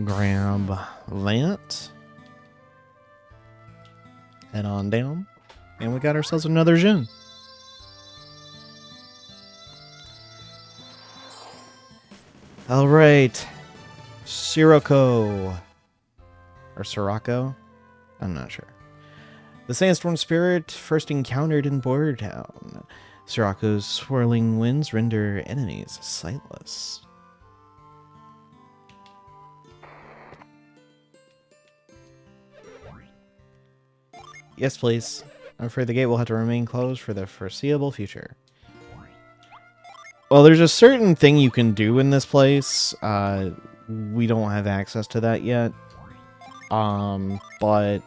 Grab that. Head on down. And we got ourselves another Jin. Alright. Sirocco. Or Sirocco? I'm not sure. The sandstorm spirit first encountered in Border Town. Sirocco's swirling winds render enemies sightless. Yes, please. I'm afraid the gate will have to remain closed for the foreseeable future. Well, there's a certain thing you can do in this place. We don't have access to that yet. But...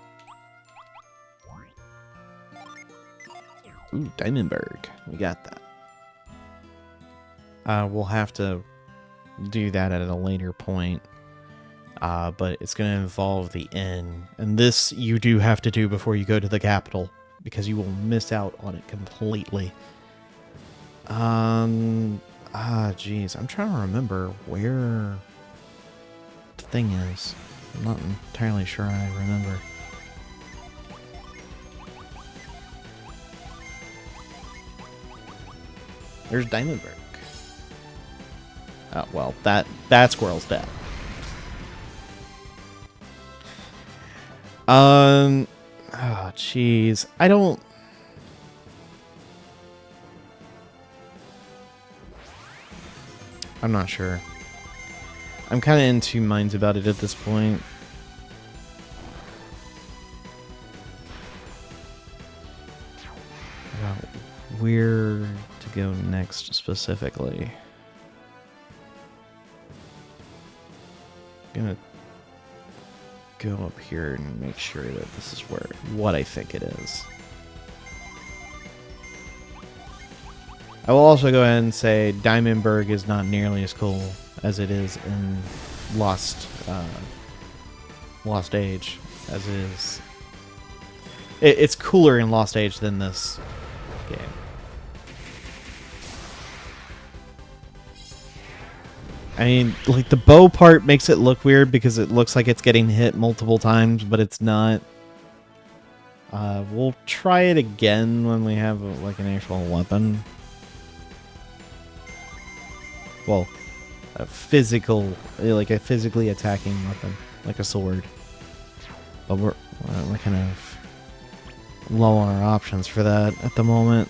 Ooh, Diamondberg. We got that. We'll have to do that at a later point. But it's going to involve the inn. And this you do have to do before you go to the capital, because you will miss out on it completely. Geez, I'm trying to remember where the thing is. I'm not entirely sure I remember. There's Diamondberg. Oh, well, that squirrel's dead. Oh, jeez. I'm not sure. I'm kind of in two minds about it at this point. About where to go next specifically. I'm gonna go up here and make sure that this is what I think it is. I will also go ahead and say Diamondberg is not nearly as cool as it is in Lost Age, as it is. It's cooler in Lost Age than this game. I mean, like, the bow part makes it look weird because it looks like it's getting hit multiple times, but it's not. We'll try it again when we have, like, an actual weapon. Well, a physically attacking weapon, like a sword. But we're kind of low on our options for that at the moment.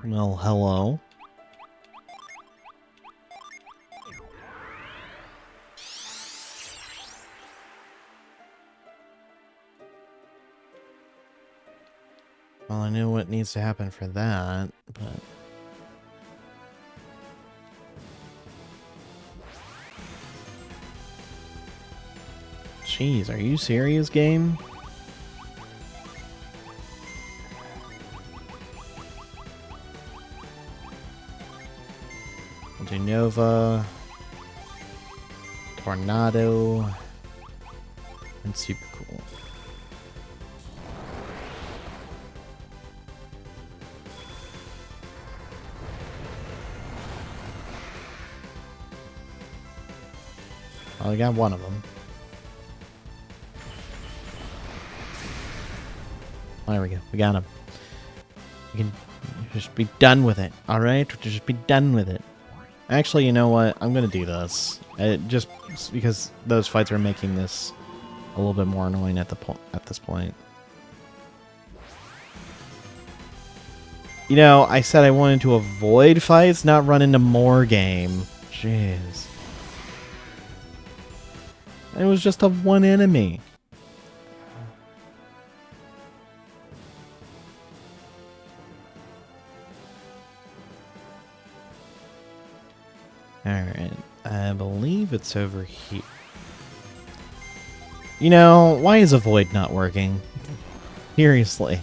Well, hello. Well, I know what needs to happen for that, but... Jeez, are you serious, game? Nova, Tornado, and Super Cool. I got one of them. There we go. We got him. We can just be done with it. All right, just be done with it. Actually, you know what? I'm gonna do this. Just because those fights are making this a little bit more annoying at this point. You know, I said I wanted to avoid fights, not run into more game. Jeez. It was just a one enemy. Alright, I believe it's over here. You know, why is avoid not working? Seriously.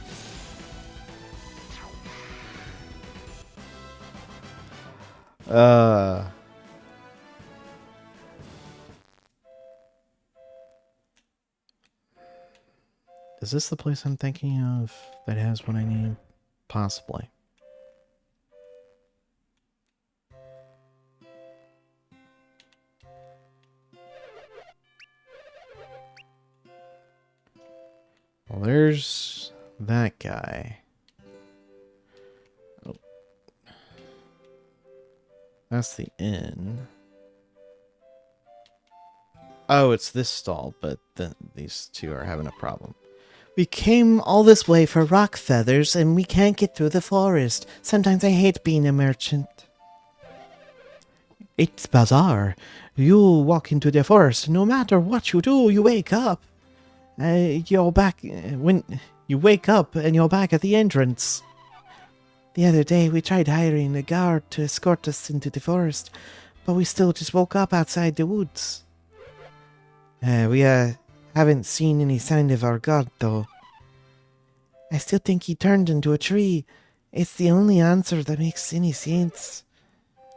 Is this the place I'm thinking of that has what I need? Possibly. Well, there's that guy. Oh. That's the inn. Oh, it's this stall, but these two are having a problem. We came all this way for rock feathers, and we can't get through the forest. Sometimes I hate being a merchant. It's bizarre. You walk into the forest, no matter what you do, you wake up. You're back when you wake up and you're back at the entrance. The other day we tried hiring a guard to escort us into the forest, but we still just woke up outside the woods. We haven't seen any sign of our guard though. I still think he turned into a tree. It's the only answer that makes any sense.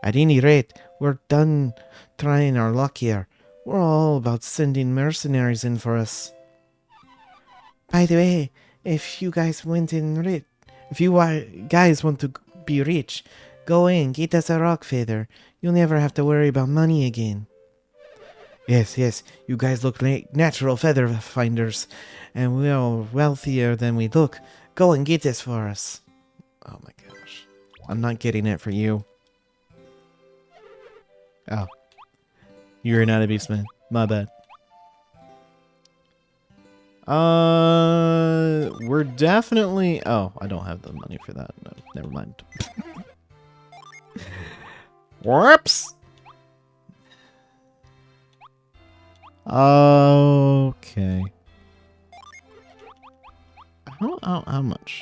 At any rate, we're done trying our luck here. We're all about sending mercenaries in for us. By the way, if you guys want to be rich, go in, get us a rock feather. You'll never have to worry about money again. Yes, you guys look like natural feather finders, and we're wealthier than we look. Go and get this for us. Oh my gosh. I'm not getting it for you. Oh. You're not a Beastman. My bad. We're definitely... Oh, I don't have the money for that. No, never mind. Whoops! Okay. How much?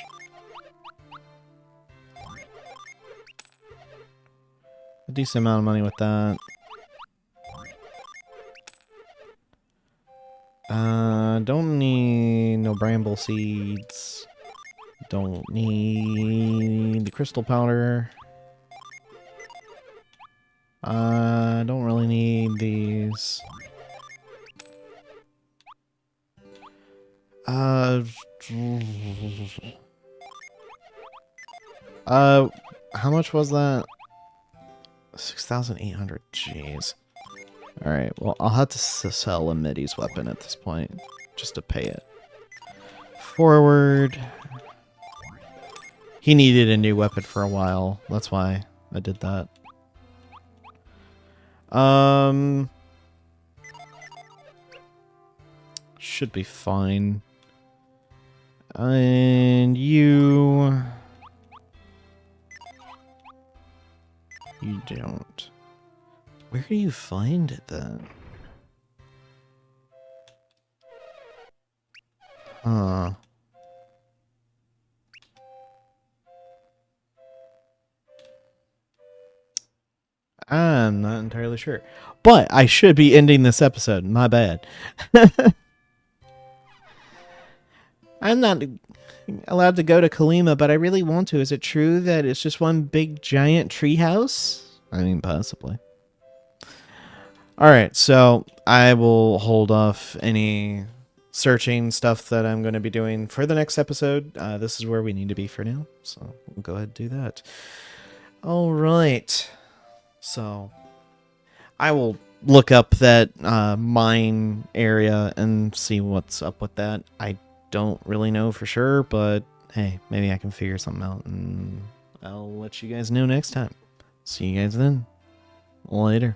A decent amount of money with that. Don't need no bramble seeds. Don't need the crystal powder. Don't really need these. How much was that? 6,800. Jeez. Alright, well, I'll have to sell a Midi's weapon at this point, just to pay it. Forward. He needed a new weapon for a while. That's why I did that. Should be fine. And you don't. Where do you find it then? Huh. I'm not entirely sure. But I should be ending this episode. My bad. I'm not allowed to go to Kalima, but I really want to. Is it true that it's just one big giant treehouse? I mean, possibly. Alright, so I will hold off any searching stuff that I'm going to be doing for the next episode. This is where we need to be for now, so we'll go ahead and do that. Alright, so I will look up that mine area and see what's up with that. I don't really know for sure, but hey, maybe I can figure something out, and I'll let you guys know next time. See you guys then. Later.